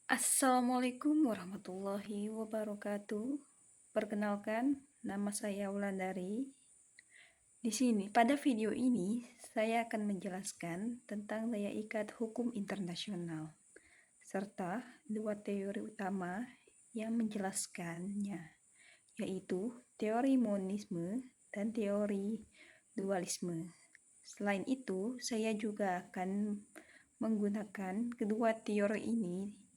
Assalamualaikum warahmatullahi wabarakatuh. Perkenalkan, nama saya Wulandari. Di sini, pada video ini, saya akan menjelaskan tentang daya ikat hukum internasional, serta dua teori utama yang menjelaskannya, yaitu teori monisme dan teori dualisme. Selain itu, saya juga akan menggunakan kedua teori ini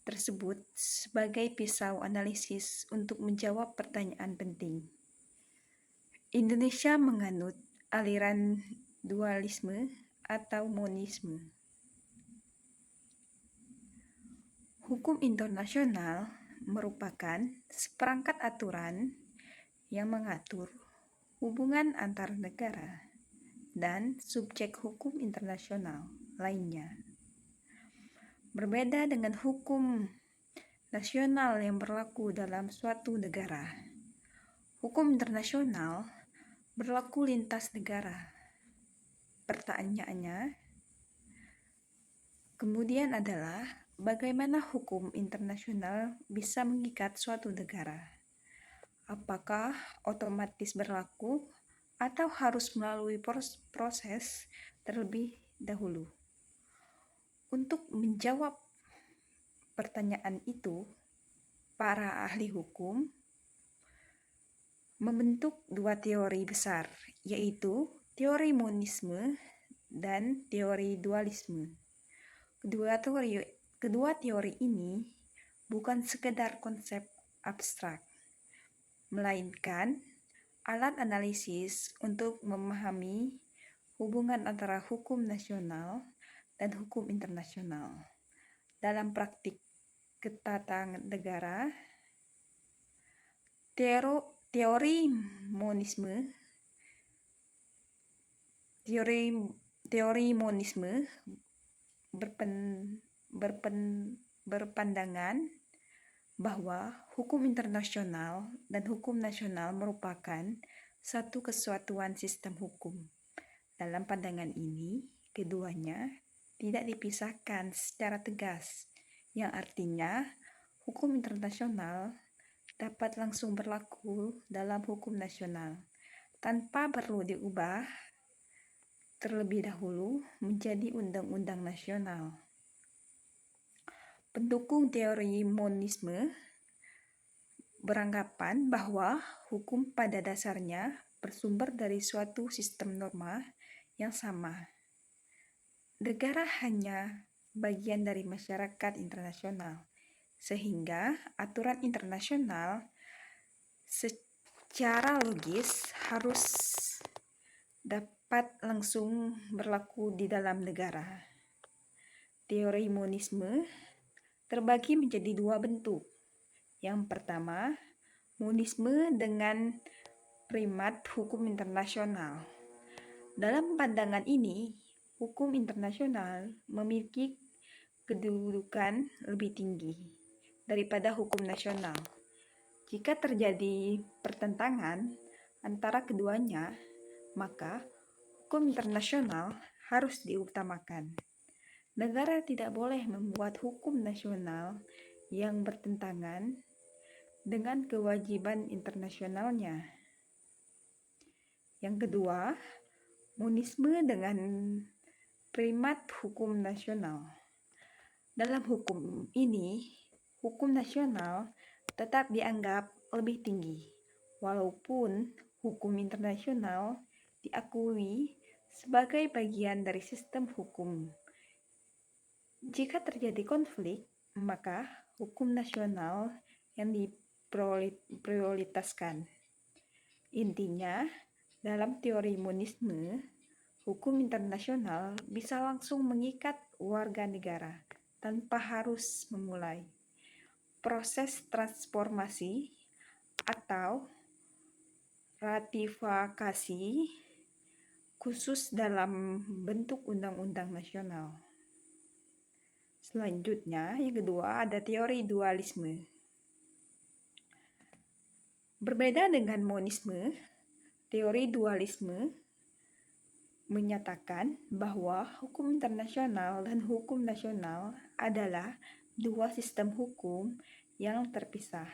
tersebut sebagai pisau analisis untuk menjawab pertanyaan penting. Indonesia menganut aliran dualisme atau monisme. Hukum internasional merupakan seperangkat aturan yang mengatur hubungan antar negara dan subjek hukum internasional lainnya. Berbeda dengan hukum nasional yang berlaku dalam suatu negara, hukum internasional berlaku lintas negara. Pertanyaannya kemudian adalah bagaimana hukum internasional bisa mengikat suatu negara? Apakah otomatis berlaku atau harus melalui proses terlebih dahulu? Untuk menjawab pertanyaan itu, para ahli hukum membentuk dua teori besar, yaitu teori monisme dan teori dualisme. Kedua teori ini bukan sekedar konsep abstrak, melainkan alat analisis untuk memahami hubungan antara hukum nasional dan hukum internasional dalam praktik ketatanegaraan. Teori monisme berpandangan bahwa hukum internasional dan hukum nasional merupakan satu kesatuan sistem hukum. Dalam pandangan ini, keduanya tidak dipisahkan secara tegas, yang artinya hukum internasional dapat langsung berlaku dalam hukum nasional tanpa perlu diubah terlebih dahulu menjadi undang-undang nasional. Pendukung teori monisme beranggapan bahwa hukum pada dasarnya bersumber dari suatu sistem norma yang sama. Negara hanya bagian dari masyarakat internasional, sehingga aturan internasional secara logis harus dapat langsung berlaku di dalam negara. Teori monisme terbagi menjadi dua bentuk. Yang pertama, monisme dengan primat hukum internasional. Dalam pandangan ini, hukum internasional memiliki kedudukan lebih tinggi daripada hukum nasional. Jika terjadi pertentangan antara keduanya, maka hukum internasional harus diutamakan. Negara tidak boleh membuat hukum nasional yang bertentangan dengan kewajiban internasionalnya. Yang kedua, monisme dengan primat hukum nasional. Dalam hukum ini, hukum nasional tetap dianggap lebih tinggi, walaupun hukum internasional diakui sebagai bagian dari sistem hukum. Jika terjadi konflik, maka hukum nasional yang diprioritaskan. Intinya, dalam teori monisme, hukum internasional bisa langsung mengikat warga negara tanpa harus memulai proses transformasi atau ratifikasi khusus dalam bentuk undang-undang nasional. Selanjutnya, yang kedua ada teori dualisme. Berbeda dengan monisme, teori dualisme menyatakan bahwa hukum internasional dan hukum nasional adalah dua sistem hukum yang terpisah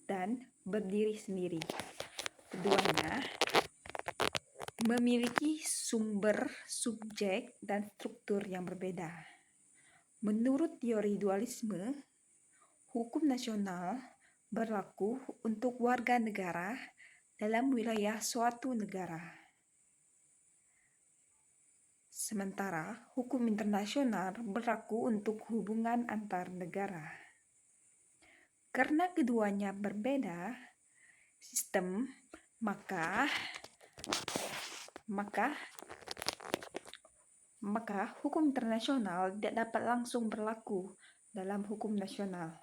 dan berdiri sendiri. Keduanya memiliki sumber, subjek, dan struktur yang berbeda. Menurut teori dualisme, hukum nasional berlaku untuk warga negara dalam wilayah suatu negara. Sementara hukum internasional berlaku untuk hubungan antar negara. Karena keduanya berbeda sistem, maka hukum internasional tidak dapat langsung berlaku dalam hukum nasional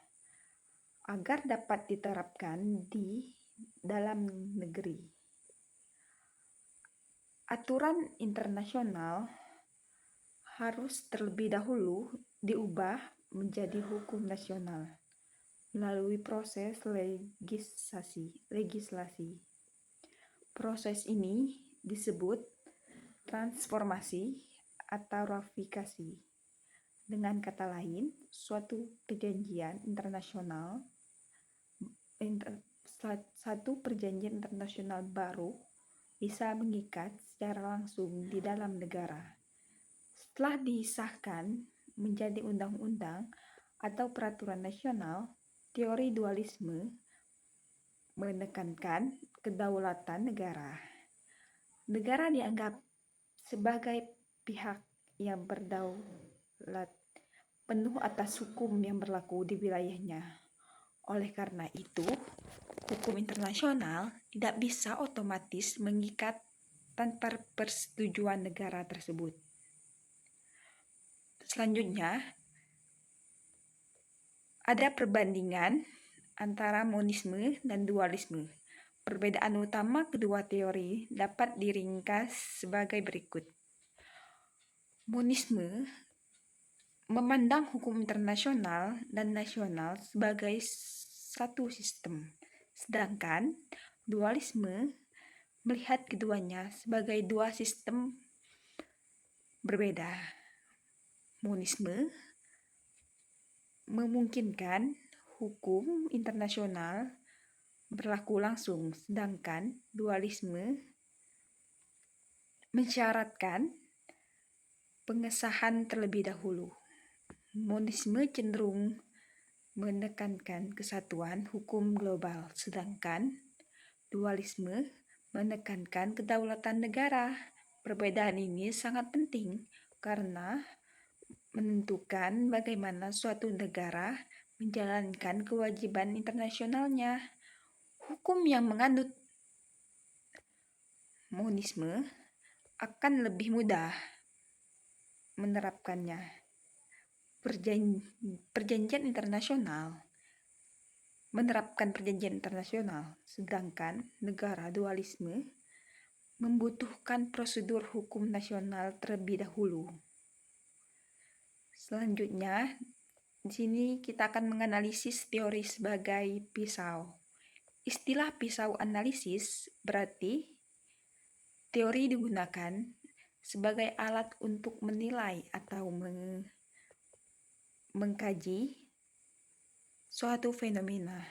agar dapat diterapkan di dalam negeri. Aturan internasional harus terlebih dahulu diubah menjadi hukum nasional melalui proses legislasi. Proses ini disebut transformasi atau ratifikasi. Dengan kata lain, suatu perjanjian internasional baru bisa mengikat secara langsung di dalam negara. Setelah disahkan menjadi undang-undang atau peraturan nasional, teori dualisme menekankan kedaulatan negara. Negara dianggap sebagai pihak yang berdaulat penuh atas hukum yang berlaku di wilayahnya. Oleh karena itu, hukum internasional tidak bisa otomatis mengikat tanpa persetujuan negara tersebut. Selanjutnya, ada perbandingan antara monisme dan dualisme. Perbedaan utama kedua teori dapat diringkas sebagai berikut. Monisme memandang hukum internasional dan nasional sebagai satu sistem, sedangkan dualisme melihat keduanya sebagai dua sistem berbeda. Monisme memungkinkan hukum internasional berlaku langsung, sedangkan dualisme mensyaratkan pengesahan terlebih dahulu. Monisme cenderung menekankan kesatuan hukum global, sedangkan dualisme menekankan kedaulatan negara. Perbedaan ini sangat penting karena menentukan bagaimana suatu negara menjalankan kewajiban internasionalnya. Hukum yang menganut monisme akan lebih mudah menerapkannya. Perjanjian internasional menerapkan perjanjian internasional, sedangkan negara dualisme membutuhkan prosedur hukum nasional terlebih dahulu. Selanjutnya, di sini kita akan menganalisis teori sebagai pisau. Istilah pisau analisis berarti teori digunakan sebagai alat untuk menilai atau mengkaji suatu fenomena.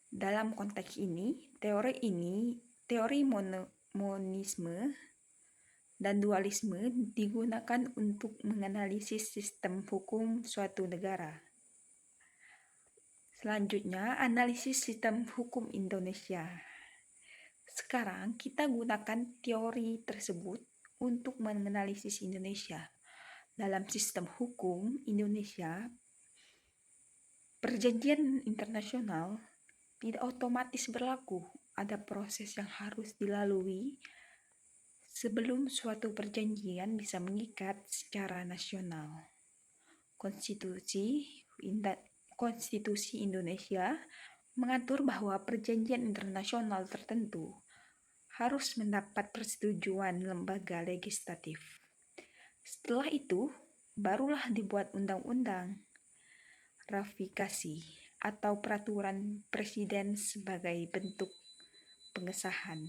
Dalam konteks ini, teori monisme dan dualisme digunakan untuk menganalisis sistem hukum suatu negara. Selanjutnya, analisis sistem hukum Indonesia. Sekarang kita gunakan teori tersebut untuk menganalisis Indonesia. Dalam sistem hukum Indonesia, perjanjian internasional tidak otomatis berlaku. Ada proses yang harus dilalui sebelum suatu perjanjian bisa mengikat secara nasional. Konstitusi Indonesia mengatur bahwa perjanjian internasional tertentu harus mendapat persetujuan lembaga legislatif. Setelah itu, barulah dibuat undang-undang, ratifikasi, atau peraturan presiden sebagai bentuk pengesahan.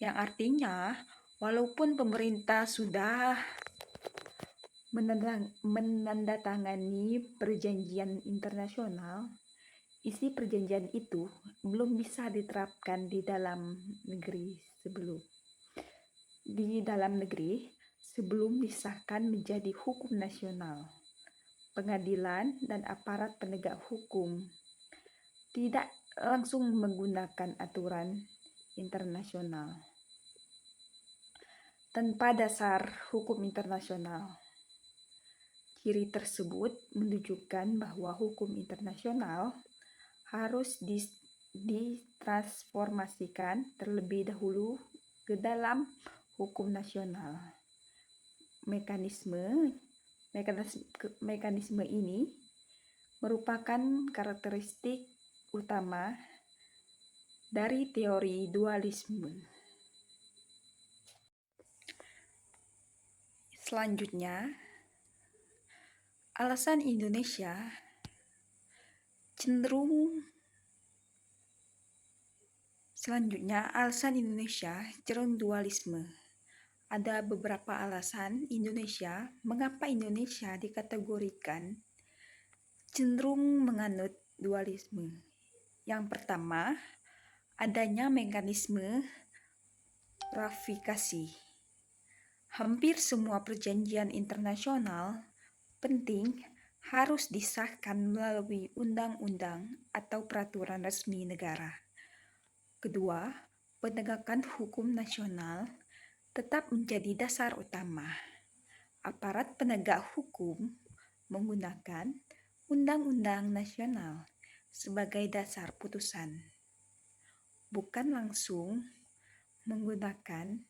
Yang artinya, walaupun pemerintah sudah menandatangani perjanjian internasional, isi perjanjian itu belum bisa diterapkan di dalam negeri sebelum disahkan menjadi hukum nasional. Pengadilan dan aparat penegak hukum tidak langsung menggunakan aturan internasional tanpa dasar hukum internasional. Ciri tersebut menunjukkan bahwa hukum internasional harus ditransformasikan terlebih dahulu ke dalam hukum nasional. Mekanisme ini merupakan karakteristik utama dari teori dualisme. Selanjutnya, alasan Indonesia cenderung dualisme. Ada beberapa alasan mengapa Indonesia dikategorikan cenderung menganut dualisme. Yang pertama, adanya mekanisme ratifikasi. Hampir semua perjanjian internasional penting harus disahkan melalui undang-undang atau peraturan resmi negara. Kedua, penegakan hukum nasional tetap menjadi dasar utama. Aparat penegak hukum menggunakan undang-undang nasional sebagai dasar putusan, bukan langsung menggunakan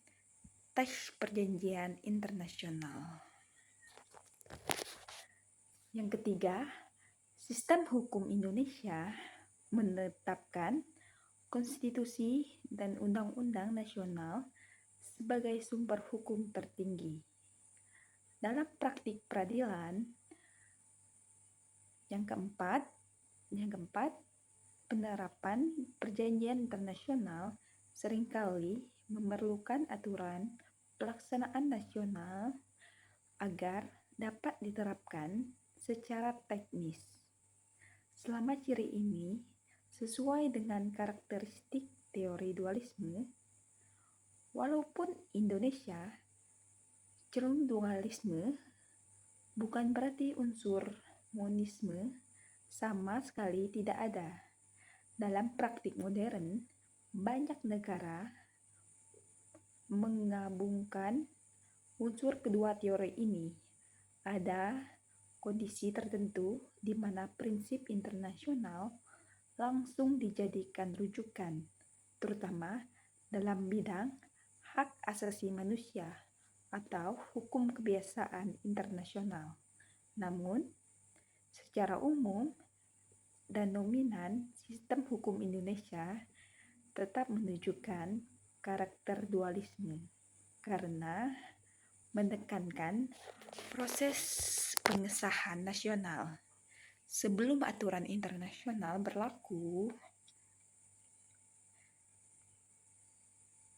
teks perjanjian internasional. Yang ketiga, sistem hukum Indonesia menetapkan konstitusi dan undang-undang nasional sebagai sumber hukum tertinggi. Dalam praktik peradilan, yang keempat, penerapan perjanjian internasional seringkali memerlukan aturan pelaksanaan nasional agar dapat diterapkan secara teknis. Selama ciri ini sesuai dengan karakteristik teori dualisme, walaupun Indonesia cenderung dualisme, bukan berarti unsur monisme sama sekali tidak ada. Dalam praktik modern, banyak negara menggabungkan unsur kedua teori ini. Ada kondisi tertentu di mana prinsip internasional langsung dijadikan rujukan, terutama dalam bidang hak asasi manusia atau hukum kebiasaan internasional. Namun, secara umum dan dominan, sistem hukum Indonesia tetap menunjukkan karakter dualisme karena menekankan proses pengesahan nasional sebelum aturan internasional berlaku.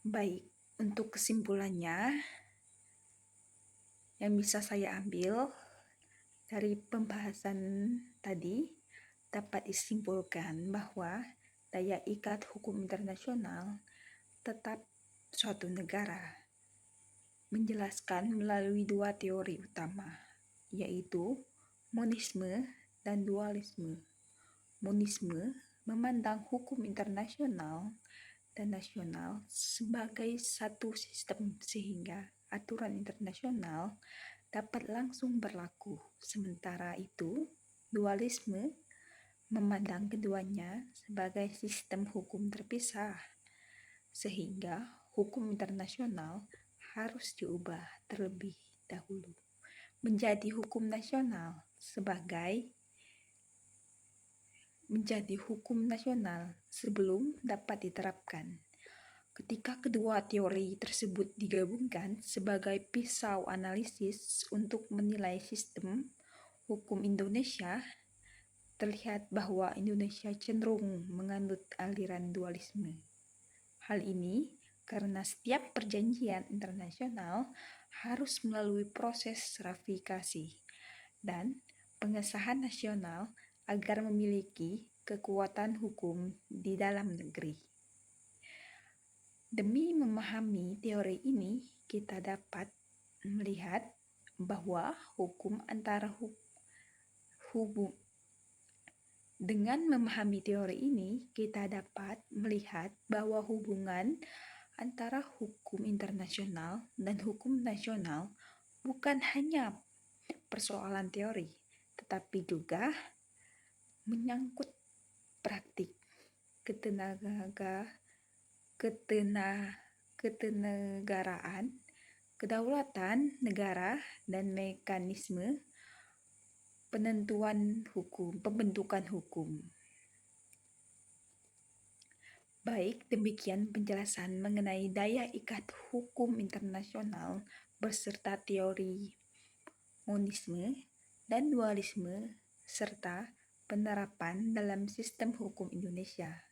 Baik, untuk kesimpulannya yang bisa saya ambil dari pembahasan tadi dapat disimpulkan bahwa daya ikat hukum internasional tetap suatu negara menjelaskan melalui dua teori utama, yaitu monisme dan dualisme. Monisme memandang hukum internasional dan nasional sebagai satu sistem sehingga aturan internasional dapat langsung berlaku. Sementara itu, dualisme memandang keduanya sebagai sistem hukum terpisah, sehingga hukum internasional harus diubah terlebih dahulu menjadi hukum nasional sebelum dapat diterapkan. Ketika kedua teori tersebut digabungkan sebagai pisau analisis untuk menilai sistem hukum Indonesia, terlihat bahwa Indonesia cenderung menganut aliran dualisme. Hal ini karena setiap perjanjian internasional harus melalui proses ratifikasi dan pengesahan nasional agar memiliki kekuatan hukum di dalam negeri. Demi memahami teori ini, kita dapat melihat bahwa hukum antara hubung. Dengan memahami teori ini, kita dapat melihat bahwa hubungan antara hukum internasional dan hukum nasional bukan hanya persoalan teori, tetapi juga menyangkut praktik ketenagaraan, kedaulatan negara, dan mekanisme pembentukan hukum. Baik, demikian penjelasan mengenai daya ikat hukum internasional beserta teori monisme dan dualisme serta penerapan dalam sistem hukum Indonesia.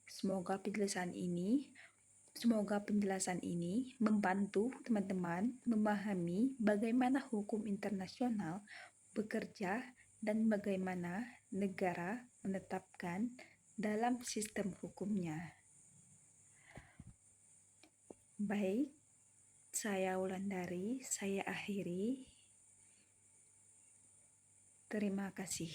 Semoga penjelasan ini membantu teman-teman memahami bagaimana hukum internasional bekerja dan bagaimana negara menetapkan dalam sistem hukumnya. Baik, saya Wulandari, saya akhiri. Terima kasih.